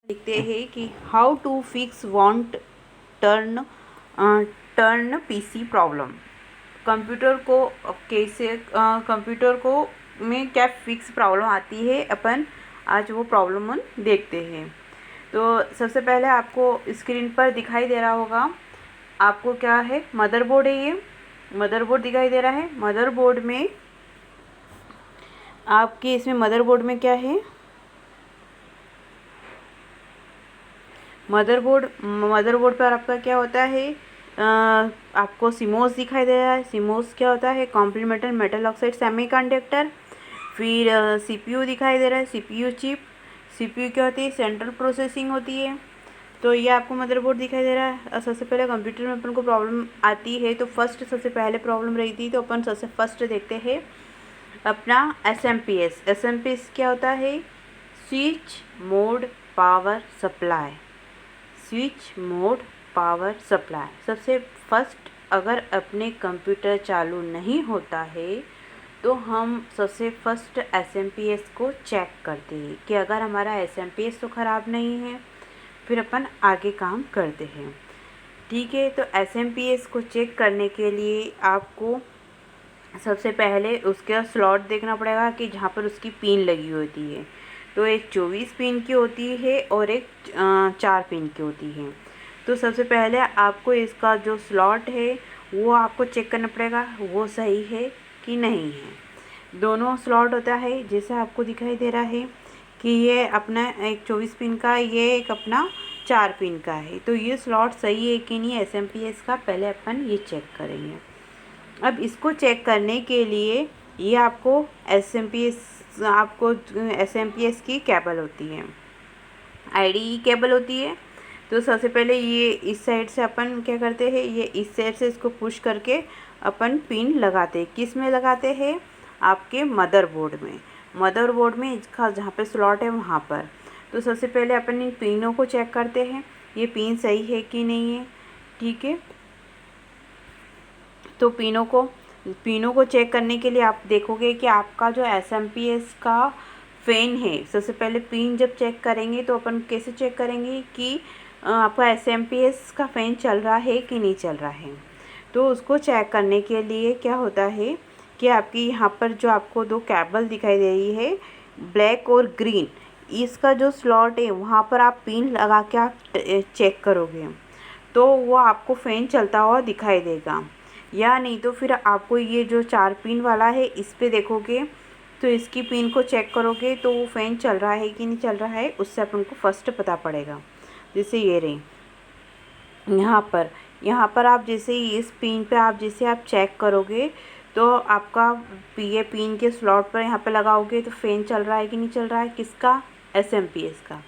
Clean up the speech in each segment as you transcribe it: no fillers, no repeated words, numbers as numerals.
देखते हैं कि how to fix won't turn turn PC problem. Computer को कैसे कंप्यूटर को में क्या फिक्स प्रॉब्लम आती है, अपन आज वो प्रॉब्लम देखते हैं। तो सबसे पहले आपको स्क्रीन पर दिखाई दे रहा होगा, आपको क्या है, मदरबोर्ड है। ये मदरबोर्ड दिखाई दे रहा है। मदरबोर्ड में आपके इसमें मदरबोर्ड में क्या है, मदरबोर्ड पर आपका क्या होता है, आपको सीमोस दिखाई दे रहा है। सीमोस क्या होता है, कॉम्प्लीमेंटेड मेटल ऑक्साइड सेमीकंडक्टर। फिर सीपीयू दिखाई दे रहा है, सीपीयू चिप। सीपीयू क्या होती है, सेंट्रल प्रोसेसिंग होती है। तो ये आपको मदरबोर्ड दिखाई दे रहा है। और सबसे पहले कंप्यूटर में अपन को प्रॉब्लम आती है तो सबसे पहले प्रॉब्लम रही थी, तो अपन सबसे फर्स्ट देखते हैं अपना एसएमपीएस। एसएमपीएस क्या होता है, switch mode power supply. Switch mode power supply. सबसे फर्स्ट अगर अपने कंप्यूटर चालू नहीं होता है तो हम सबसे फर्स्ट एसएमपीएस को चेक करते हैं कि अगर हमारा एसएमपीएस तो ख़राब नहीं है, फिर अपन आगे काम करते हैं। ठीक है, तो एसएमपीएस को चेक करने के लिए आपको सबसे पहले उसका स्लॉट देखना पड़ेगा कि जहाँ पर उसकी पिन लगी होती है। तो एक 24 पिन की होती है और एक 4 पिन की होती है। तो सबसे पहले आपको इसका जो स्लॉट है वो आपको चेक करना पड़ेगा, वो सही है कि नहीं है। दोनों स्लॉट होता है, जैसे आपको दिखाई दे रहा है कि ये अपना एक 24 पिन का, ये एक अपना 4 पिन का है। तो ये स्लॉट सही है कि नहीं एसएमपीएस का, पहले अपन ये चेक करेंगे। अब इसको चेक करने के लिए ये आपको एसएमपीएस की केबल होती है, आईडी केबल होती है। तो सबसे पहले ये इस साइड से अपन क्या करते हैं, ये इस साइड से इसको पुश करके अपन पिन लगाते हैं। किस में लगाते हैं, आपके मदरबोर्ड में। मदरबोर्ड में इसका जहाँ पे स्लॉट है वहाँ पर। तो सबसे पहले अपन इन पिनों को चेक करते हैं, ये पिन सही है कि नहीं है। ठीक है, तो पिनों को चेक करने के लिए आप देखोगे कि आपका जो एसएमपीएस का फ़ैन है, सबसे पहले पिन जब चेक करेंगे तो अपन कैसे चेक करेंगे कि आपका एसएमपीएस का फ़ैन चल रहा है कि नहीं चल रहा है। तो उसको चेक करने के लिए क्या होता है कि आपकी यहाँ पर जो आपको 2 केबल दिखाई दे रही है, ब्लैक और ग्रीन, इसका जो स्लॉट है वहाँ पर आप पिन लगा के आप चेक करोगे तो वो आपको फ़ैन चलता हुआ दिखाई देगा। या नहीं तो फिर आपको ये जो 4 पिन वाला है इस पे देखोगे तो इसकी पिन को चेक करोगे तो वो फ़ैन चल रहा है कि नहीं चल रहा है, उससे अपन को फर्स्ट पता पड़ेगा। जैसे ये रही, यहाँ पर आप जैसे इस पिन पे आप जैसे आप चेक करोगे तो आपका ये पिन के स्लॉट पर यहाँ पे लगाओगे तो फ़ैन चल रहा है कि नहीं चल रहा है, किसका, एसएमपीएस का।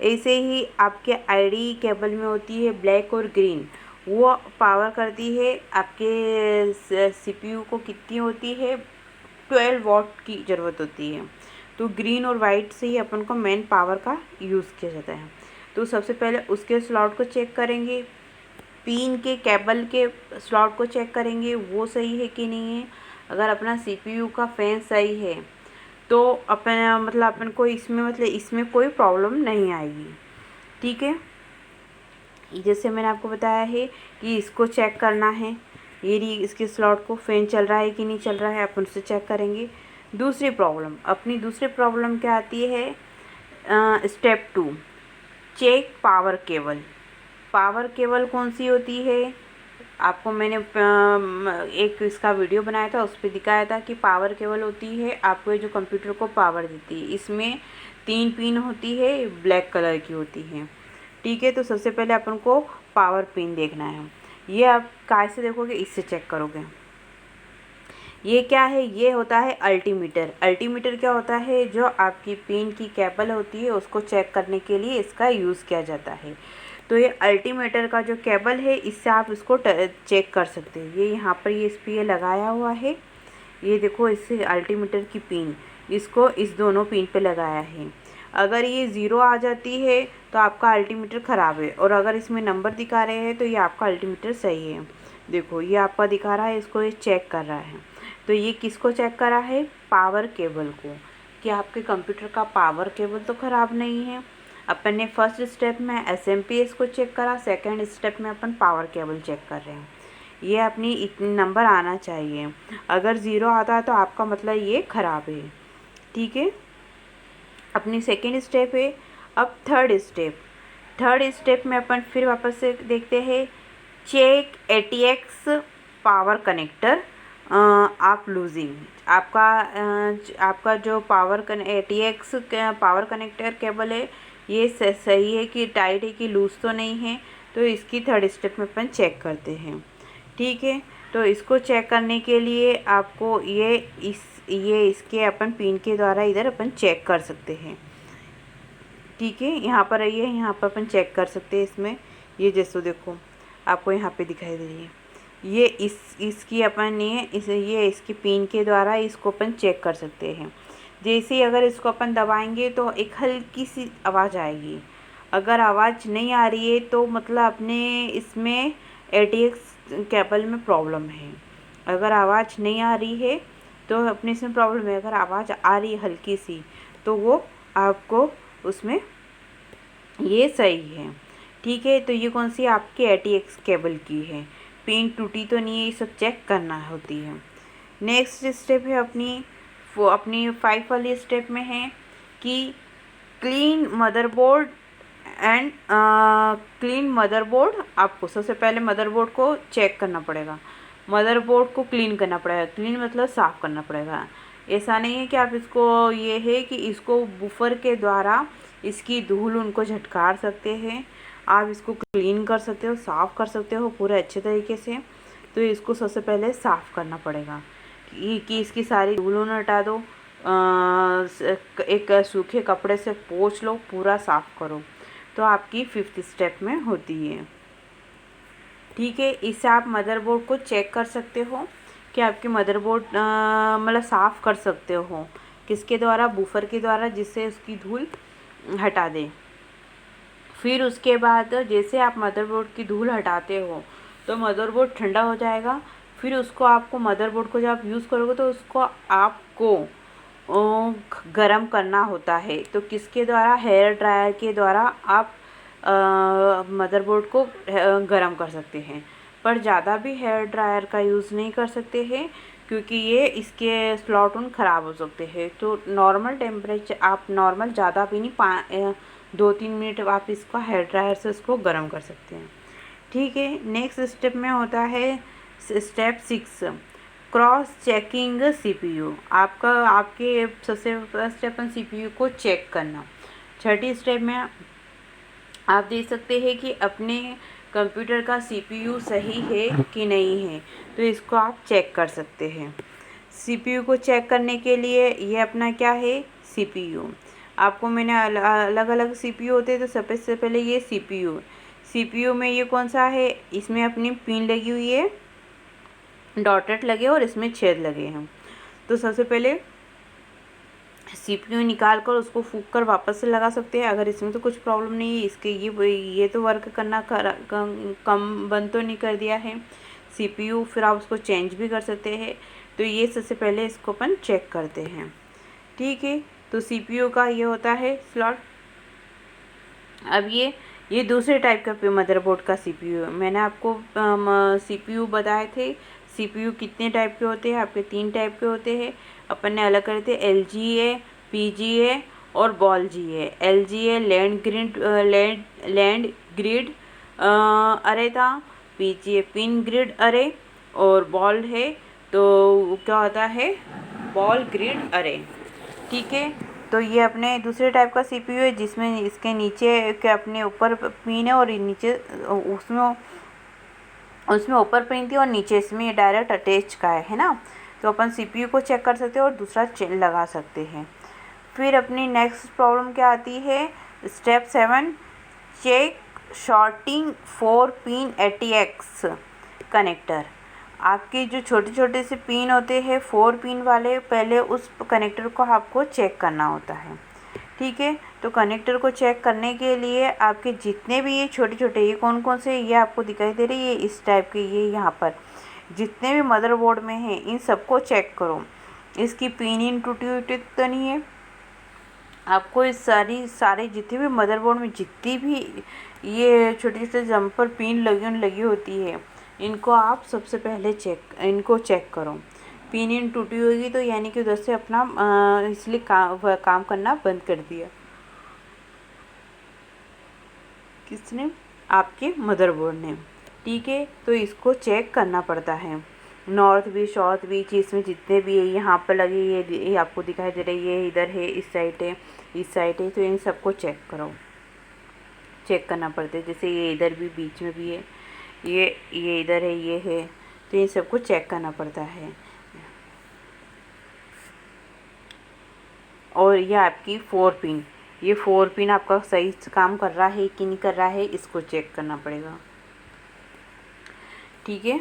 ऐसे ही आपके आईडी केबल में होती है ब्लैक और ग्रीन, वो पावर करती है आपके सीपीयू को। कितनी होती है, 12 वॉट की ज़रूरत होती है। तो ग्रीन और वाइट से ही अपन को मेन पावर का यूज़ किया जाता है। तो सबसे पहले उसके स्लॉट को चेक करेंगे, पिन के केबल के स्लॉट को चेक करेंगे वो सही है कि नहीं है। अगर अपना सीपीयू का फ़ैन सही है तो अपन को इसमें कोई प्रॉब्लम नहीं आएगी। ठीक है, जैसे मैंने आपको बताया है कि इसको चेक करना है, ये इसके स्लॉट को फ़ैन चल रहा है कि नहीं चल रहा है, अपन उसे चेक करेंगे। दूसरी प्रॉब्लम क्या आती है, step 2, check power cable. Power cable कौन सी होती है, आपको मैंने एक इसका वीडियो बनाया था, उस पर दिखाया था कि पावर केबल होती है आपको जो कंप्यूटर को पावर देती है। इसमें 3 पिन होती है, ब्लैक कलर की होती है। ठीक है, तो सबसे पहले अपन को पावर पिन देखना है। ये आप कैसे देखोगे, इससे चेक करोगे। ये क्या है, ये होता है अल्टीमीटर। अल्टीमीटर क्या होता है, जो आपकी पिन की केबल होती है उसको चेक करने के लिए इसका यूज़ किया जाता है। तो ये अल्टीमीटर का जो केबल है, इससे आप इसको चेक कर सकते हैं। ये यहाँ पर ये इस पर ये लगाया हुआ है, ये देखो, इससे अल्टीमीटर की पिन, इसको इस दोनों पिन पे लगाया है। अगर ये 0 आ जाती है तो आपका अल्टीमीटर ख़राब है, और अगर इसमें नंबर दिखा रहे हैं तो ये आपका अल्टीमीटर सही है। देखो ये आपका दिखा रहा है, इसको ये चेक कर रहा है। तो ये किसको चेक कर रहा है, पावर केबल को, कि आपके कंप्यूटर का पावर केबल तो ख़राब नहीं है। अपन ने फर्स्ट स्टेप में SMPS को चेक करा, सेकंड स्टेप में अपन पावर केबल चेक कर रहे हैं। ये अपनी इतने नंबर आना चाहिए। अगर 0 आता है तो आपका मतलब ये ख़राब है। ठीक है, अपनी सेकंड स्टेप है। अब थर्ड स्टेप में अपन फिर वापस से देखते हैं, चेक ATX पावर कनेक्टर आप लूजिंग। आपका जो ATX पावर कनेक्टर केबल है ये सही है कि टाइट है कि लूज तो नहीं है, तो इसकी थर्ड स्टेप में अपन चेक करते हैं। ठीक है, तो इसको चेक करने के लिए आपको ये इसके अपन पिन के द्वारा इधर अपन चेक कर सकते हैं। ठीक है, यहाँ पर आइए, यहाँ पर अपन चेक कर सकते हैं इसमें। ये जैसे देखो आपको यहाँ पे दिखाई दे रही है, ये इसकी अपन ये इसके पिन के द्वारा इसको अपन चेक कर सकते हैं। जैसे ही अगर इसको अपन दबाएंगे तो एक हल्की सी आवाज़ आएगी। अगर आवाज़ नहीं आ रही है तो मतलब अपने इसमें ATX केबल में प्रॉब्लम है। अगर आवाज़ नहीं आ रही है तो अपने इसमें प्रॉब्लम है। अगर आवाज़ आ रही है हल्की सी तो वो आपको उसमें ये सही है। ठीक है, तो ये कौन सी आपकी ATX केबल की है, पिन टूटी तो नहीं है, ये सब चेक करना होती है। नेक्स्ट स्टेप है अपनी 5 वाली स्टेप में है कि क्लीन मदरबोर्ड आपको सबसे पहले मदरबोर्ड को चेक करना पड़ेगा। मदरबोर्ड को क्लीन करना पड़ेगा। क्लीन मतलब साफ़ करना पड़ेगा। ऐसा नहीं है कि आप इसको ये है कि इसको बूफर के द्वारा इसकी धूल उनको झटकार सकते हैं। आप इसको क्लीन कर सकते हो, साफ़ कर सकते हो पूरे अच्छे तरीके से। तो इसको सबसे पहले साफ़ करना पड़ेगा कि इसकी सारी धूल हटा दो। एक सूखे कपड़े से पोंछ लो, पूरा साफ़ करो, तो आपकी 5th स्टेप में होती है। ठीक है, इससे आप मदरबोर्ड को चेक कर सकते हो कि आपकी मदरबोर्ड मतलब साफ़ कर सकते हो किसके द्वारा, बूफर के द्वारा, जिससे उसकी धूल हटा दें। फिर उसके बाद जैसे आप मदरबोर्ड की धूल हटाते हो तो मदरबोर्ड ठंडा हो जाएगा। फिर उसको आपको मदरबोर्ड को जब आप यूज़ करोगे तो उसको आपको गरम करना होता है। तो किसके द्वारा, हेयर ड्रायर के द्वारा आप मदरबोर्ड को गरम कर सकते हैं। पर ज़्यादा भी हेयर ड्रायर का यूज़ नहीं कर सकते हैं क्योंकि ये इसके स्लॉट उन ख़राब हो सकते हैं। तो नॉर्मल टेम्परेचर आप नॉर्मल ज़्यादा भी नहीं 2-3 मिनट आप इसको हेयर ड्रायर से इसको गर्म कर सकते हैं। ठीक है, नेक्स्ट स्टेप में होता है स्टेप 6 क्रॉस चेकिंग CPU। आपके सबसे फर्स्ट स्टेप CPU को चेक करना। छठी स्टेप में आप देख सकते हैं कि अपने कंप्यूटर का CPU सही है कि नहीं है, तो इसको आप चेक कर सकते हैं। CPU को चेक करने के लिए ये अपना क्या है, CPU। आपको मैंने अलग अलग CPU होते हैं, तो सबसे पहले ये CPU में ये कौन सा है, इसमें अपनी पिन लगी हुई है, डॉटेड लगे और इसमें छेद लगे हैं। तो सबसे पहले CPU निकाल कर उसको फूंक कर वापस से लगा सकते हैं। अगर इसमें तो कुछ प्रॉब्लम नहीं है, इसके ये तो वर्क करना कम बंद तो नहीं कर दिया है CPU। फिर आप उसको चेंज भी कर सकते हैं। तो ये सबसे पहले इसको अपन चेक करते हैं। ठीक है, तो CPU का ये होता है स्लॉट। अब ये दूसरे टाइप का मदरबोर्ड का CPU है। मैंने आपको CPU बताए थे। CPU कितने टाइप के होते हैं, आपके 3 टाइप के होते हैं। अपन ने अलग करे थे, LGA, PGA और ball GA। LGA land grid अरे था, PGA पिन ग्रिड अरे, और बॉल है तो क्या होता है, बॉल ग्रिड अरे। ठीक है, तो ये अपने दूसरे टाइप का CPU है जिसमें इसके नीचे के अपने ऊपर पिन है और नीचे उसमें ऊपर पिन थी और नीचे इसमें डायरेक्ट अटैच का है ना। तो अपन CPU को चेक कर सकते हैं और दूसरा चेन लगा सकते हैं। फिर अपनी नेक्स्ट प्रॉब्लम क्या आती है, step 7 check shorting 4 pin ATX connector. आपके जो छोटे छोटे से पिन होते हैं 4 पिन वाले, पहले उस कनेक्टर को आपको चेक करना होता है। ठीक है, तो कनेक्टर को चेक करने के लिए आपके जितने भी ये छोटे छोटे, ये कौन कौन से ये आपको दिखाई दे रही है, इस टाइप के ये यहाँ पर जितने भी मदरबोर्ड में हैं इन सबको चेक करो। इसकी पिन इन टूटी हुई तो नहीं है, आपको इस सारे जितने भी मदरबोर्ड में जितनी भी ये छोटे छोटे जम्पर पिन लगी होती है, इनको आप सबसे पहले इनको चेक करो। पिन इन टूटी होगी तो यानी कि उधर से अपना इसलिए काम करना बंद कर दिया। किसने? आपके मदरबोर्ड ने। ठीक है, तो इसको चेक करना पड़ता है। नॉर्थ भी साउथ भी इसमें जितने भी है, यहाँ पर लगे ये आपको दिखाई दे रही है, इधर है, इस साइड है, इस साइड है, तो इन सबको चेक करो। चेक करना पड़ता है। जैसे ये इधर भी बीच में भी है, ये इधर है, ये है, तो इन सबको चेक करना पड़ता है। और ये आपकी 4 पिन, ये 4 पिन आपका सही काम कर रहा है कि नहीं कर रहा है, इसको चेक करना पड़ेगा। ठीक है,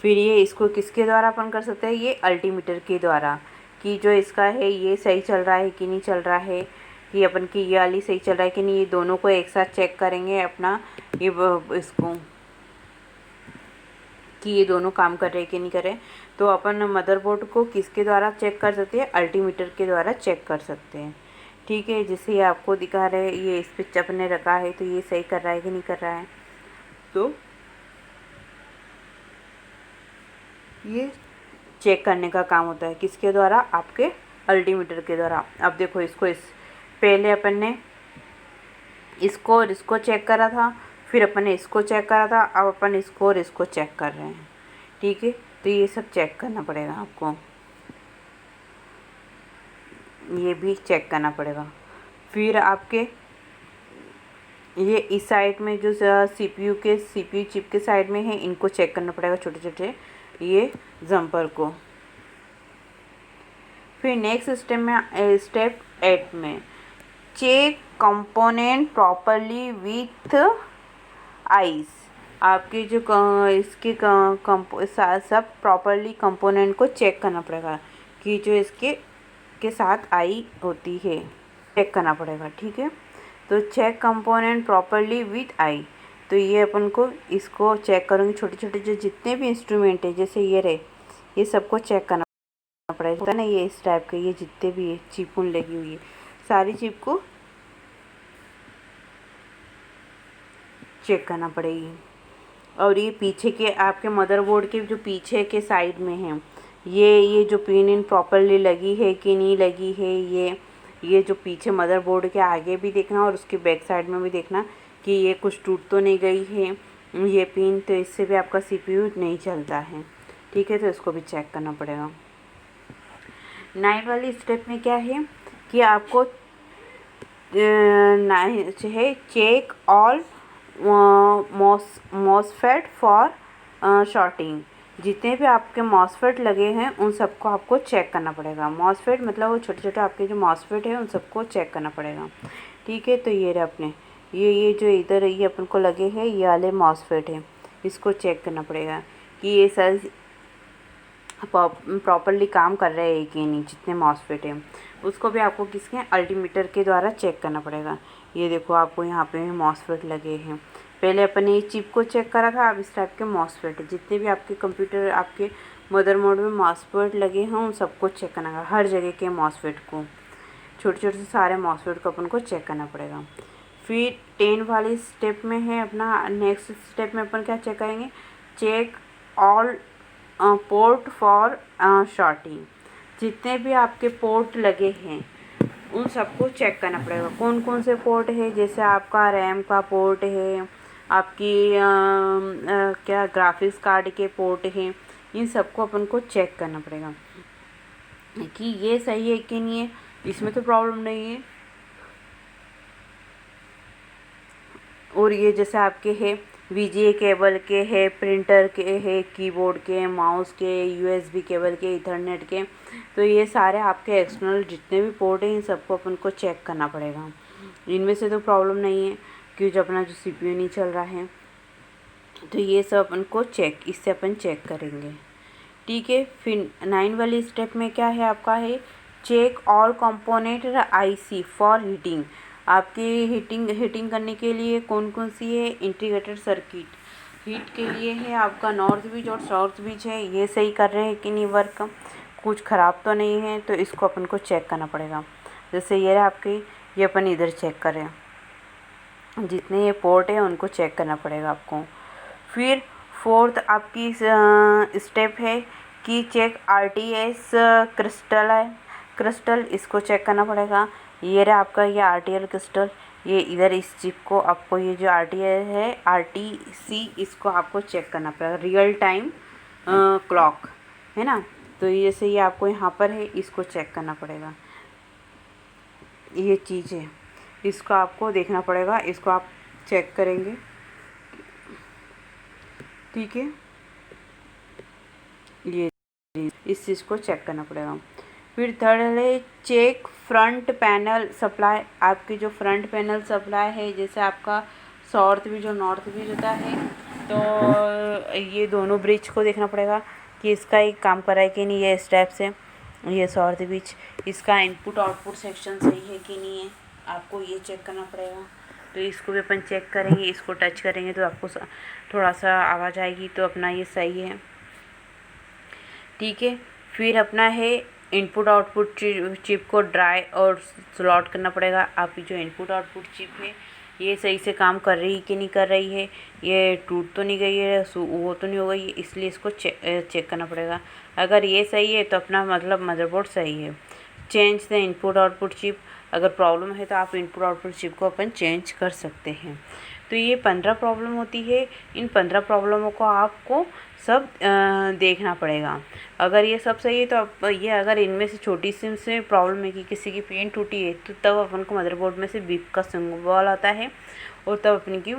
फिर ये इसको किसके द्वारा अपन कर सकते हैं? ये अल्टीमीटर के द्वारा, कि जो इसका है ये सही चल रहा है कि नहीं चल रहा है, कि अपन की ये वाली सही चल रहा है कि नहीं। ये दोनों को एक साथ चेक करेंगे अपना इसको, कि ये दोनों काम कर रहे हैं कि नहीं कर रहे। तो अपन मदरबोर्ड को किसके द्वारा चेक कर सकते हैं? अल्टीमीटर के द्वारा चेक कर सकते हैं। ठीक है, जैसे ये आपको दिखा रहे हैं, ये इस पे अपने रखा है, तो ये सही कर रहा है कि नहीं कर रहा है। तो ये चेक करने का काम होता है किसके द्वारा? आपके अल्टीमीटर के द्वारा। अब देखो इसको पहले अपन ने इसको और इसको चेक करा था, फिर अपन ने इसको चेक करा था, अब अपन इसको और इसको चेक कर रहे हैं। ठीक है, तो ये सब चेक करना पड़ेगा आपको, ये भी चेक करना पड़ेगा। फिर आपके ये इस साइड में जो सीपीयू चिप के साइड में है, इनको चेक करना पड़ेगा, छोटे छोटे ये जम्पर को। फिर नेक्स्ट स्टेप 8 में check component properly with eyes. आपके जो इसके सब प्रॉपरली कंपोनेंट को चेक करना पड़ेगा, कि जो इसके के साथ आई होती है, चेक करना पड़ेगा। ठीक है, तो check component properly with eye, तो ये अपन को इसको चेक करेंगे। छोटे छोटे जो जितने भी इंस्ट्रूमेंट है, जैसे ये रहे, ये सबको चेक करना पड़ेगा ना। ये इस टाइप के ये जितने भी चिप लगी हुई है, सारी चिप को चेक करना पड़ेगी। और ये पीछे के आपके मदरबोर्ड के जो पीछे के साइड में है, ये जो पिन इन प्रॉपरली लगी है कि नहीं लगी है, ये जो पीछे मदरबोर्ड के आगे भी देखना और उसके बैक साइड में भी देखना कि ये कुछ टूट तो नहीं गई है ये पिन, तो इससे भी आपका सीपीयू नहीं चलता है। ठीक है, तो इसको भी चेक करना पड़ेगा। 9 वाली स्टेप में क्या है कि आपको है check all MOSFET for shorting. जितने भी आपके मॉसफेट लगे हैं उन सबको आपको चेक करना पड़ेगा। मॉसफेट मतलब वो छोटे छोटे आपके जो मॉसफेट है उन सबको चेक करना पड़ेगा। ठीक है, तो ये रहे अपने ये जो इधर ये अपन को लगे हैं, ये वाले मॉसफेट है, इसको चेक करना पड़ेगा कि ये सर प्रॉपरली काम कर रहे हैं कि नहीं। जितने मॉसफेट हैं उसको भी आपको किसके अल्टीमीटर के द्वारा चेक करना पड़ेगा। ये देखो आपको यहाँ पे मॉसफेट लगे हैं, पहले अपन ने चिप को चेक करा था, अब इस टाइप के मॉसफेट जितने भी आपके कंप्यूटर आपके मदरबोर्ड में मॉसफेट लगे हैं उन सबको चेक करना है। हर जगह के मॉसफेट को, छोटे छोटे से सारे मॉसफेट को अपन को चेक करना पड़ेगा। फिर 10 वाली स्टेप में है अपना नेक्स्ट स्टेप में अपन क्या चेक करेंगे? Check all port for shorting. जितने भी आपके पोर्ट लगे हैं उन सबको चेक करना पड़ेगा। कौन कौन से पोर्ट है? जैसे आपका रैम का पोर्ट है, आपकी क्या ग्राफिक्स कार्ड के पोर्ट हैं, इन सबको अपन को चेक करना पड़ेगा कि ये सही है कि नहीं है, इसमें तो प्रॉब्लम नहीं है। और ये जैसे आपके है VGA केबल के है, प्रिंटर के है, कीबोर्ड के, माउस के, USB केबल के, ईथरनेट के, तो ये सारे आपके एक्सटर्नल जितने भी पोर्ट हैं इन सबको अपन को चेक करना पड़ेगा। इनमें से तो प्रॉब्लम नहीं है क्योंकि जब अपना जो CPU नहीं चल रहा है, तो ये सब अपन को इससे अपन चेक करेंगे। ठीक है, फिर 9 वाली स्टेप में क्या है आपका है check all component IC for heating. आपकी हीटिंग करने के लिए कौन कौन सी है? इंटीग्रेटेड सर्किट हीट के लिए है आपका नॉर्थ ब्रिज और साउथ ब्रिज है, ये सही कर रहे हैं कि नहीं वर्क। कुछ ख़राब तो नहीं है, तो इसको अपन को चेक करना पड़ेगा। जैसे ये रहा आपकी, ये अपन इधर चेक करें, जितने ये पोर्ट है उनको चेक करना पड़ेगा आपको। फिर फोर्थ आपकी स्टेप है कि चेक RTS क्रिस्टल है, क्रिस्टल इसको चेक करना पड़ेगा। ये रहा आपका ये RTL क्रिस्टल, ये इधर इस चिप को आपको ये जो RTL है RTC इसको आपको चेक करना पड़ेगा, रियल टाइम क्लॉक है ना। तो जैसे ये आपको यहाँ पर है, इसको चेक करना पड़ेगा। ये चीज़ है, इसको आपको देखना पड़ेगा, इसको आप चेक करेंगे, ठीक है। ये इस चीज़ को चेक करना पड़ेगा। फिर थर्ड है चेक फ्रंट पैनल सप्लाई। आपकी जो फ्रंट पैनल सप्लाई है, जैसे आपका साउथ भी जो नॉर्थ भी होता है, तो ये दोनों ब्रिज को देखना पड़ेगा कि इसका एक काम कर रहा है कि नहीं। ये स्टेप्स है, ये साउथ ब्रिज, इसका इनपुट आउटपुट सेक्शन सही है कि नहीं है, आपको ये चेक करना पड़ेगा। तो इसको भी अपन चेक करेंगे, इसको टच करेंगे तो आपको थोड़ा सा आवाज़ आएगी, तो अपना ये सही है, ठीक है। फिर अपना है इनपुट आउटपुट चिप को ड्राई और स्लॉट करना पड़ेगा। आपकी जो इनपुट आउटपुट चिप है ये सही से काम कर रही है कि नहीं कर रही है, ये टूट तो नहीं गई है, वो तो नहीं हो गई, इसलिए इसको चेक करना पड़ेगा। अगर ये सही है तो अपना मतलब मदरबोर्ड सही है। Change the input output chip, अगर प्रॉब्लम है तो आप इनपुट आउटपुट चिप को अपन चेंज कर सकते हैं। तो ये 15 प्रॉब्लम होती है, इन 15 प्रॉब्लमों को आपको सब देखना पड़ेगा। अगर ये सब सही है तो अब ये अगर इनमें से छोटी सी से प्रॉब्लम है कि किसी की पिन टूटी है, तो तब अपन को मदरबोर्ड में से बीप का सिंबल आता है, और तब अपनी की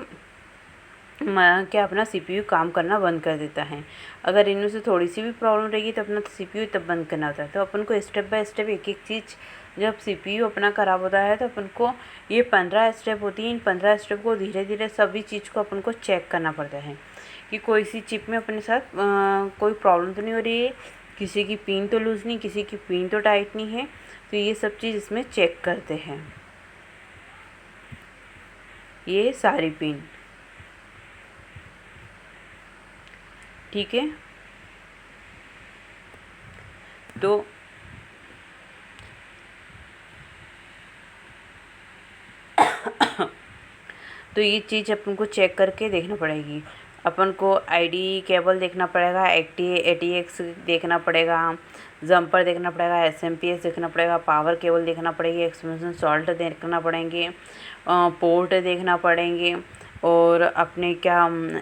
क्या अपना CPU काम करना बंद कर देता है। अगर इनमें से थोड़ी सी भी प्रॉब्लम रहेगी तो अपना CPU तब बंद करना होता है। तो अपन को स्टेप बाय स्टेप एक एक चीज़, जब CPU अपना ख़राब होता है तो अपन को ये 15 स्टेप होती है, इन 15 स्टेप को धीरे धीरे सभी चीज़ को अपन को चेक करना पड़ता है कि कोई सी चिप में अपने साथ कोई प्रॉब्लम तो नहीं हो रही है, किसी की पिन तो लूज़ नहीं, किसी की पिन तो टाइट नहीं है। तो ये सब चीज़ इसमें चेक करते हैं, ये सारी पिन, ठीक है। तो ये चीज़ अपन को चेक करके देखना पड़ेगी। अपन को ID केबल देखना पड़ेगा, ATX देखना पड़ेगा, जंपर देखना पड़ेगा, SMPS देखना पड़ेगा, पावर केबल देखना पड़ेगी, एक्सपेंशन सॉल्ट देखना पड़ेंगे, पोर्ट देखना पड़ेंगे, और अपने क्या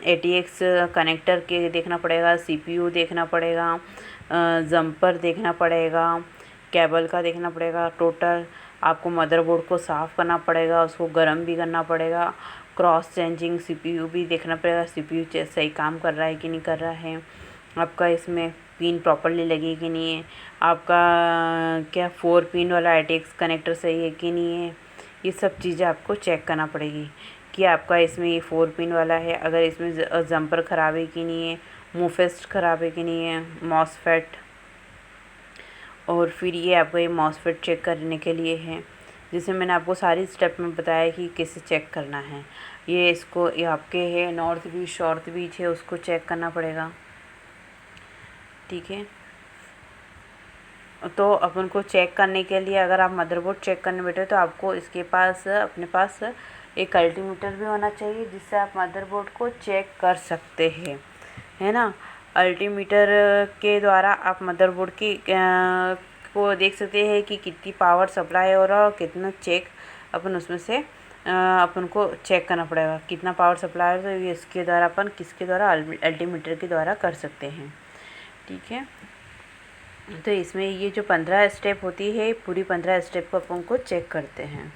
ATX कनेक्टर के देखना पड़ेगा, CPU देखना पड़ेगा, जंपर देखना पड़ेगा, केबल का देखना पड़ेगा। टोटल आपको मदरबोर्ड को साफ़ करना पड़ेगा, उसको गर्म भी करना पड़ेगा, क्रॉस चेंजिंग CPU भी देखना पड़ेगा, CPU सही काम कर रहा है कि नहीं कर रहा है, आपका इसमें पिन प्रॉपरली लगी कि नहीं है, आपका क्या 4 पिन वाला ATX कनेक्टर सही है कि नहीं है। ये सब चीज़ें आपको चेक करना पड़ेगी कि आपका इसमें ये 4 पिन वाला है, अगर इसमें जंपर ख़राब है कि नहीं है, मोफेस्ट ख़राब है कि नहीं है, मॉसफेट। और फिर ये आपको ये मॉसफेट चेक करने के लिए है, जिसे मैंने आपको सारी स्टेप में बताया कि कैसे चेक करना है। ये इसको ये आपके है नॉर्थ बीच साउथ बीच है, उसको चेक करना पड़ेगा, ठीक है। तो अपन को चेक करने के लिए अगर आप मदरबोर्ड चेक करने बैठे तो आपको इसके पास अपने पास एक अल्टीमीटर भी होना चाहिए, जिससे आप मदरबोर्ड को चेक कर सकते हैं, है ना। अल्टीमीटर के द्वारा आप मदरबोर्ड की को देख सकते हैं कि कितनी पावर सप्लाई हो रहा है और कितना चेक अपन उसमें से अपन को चेक करना पड़ेगा कितना पावर सप्लाई हो रहा है। तो इसके द्वारा अपन किसके द्वारा अल्टीमीटर के द्वारा कर सकते हैं, ठीक है। तो इसमें ये जो 15 स्टेप होती है, पूरी 15 स्टेप को अपन को चेक करते हैं।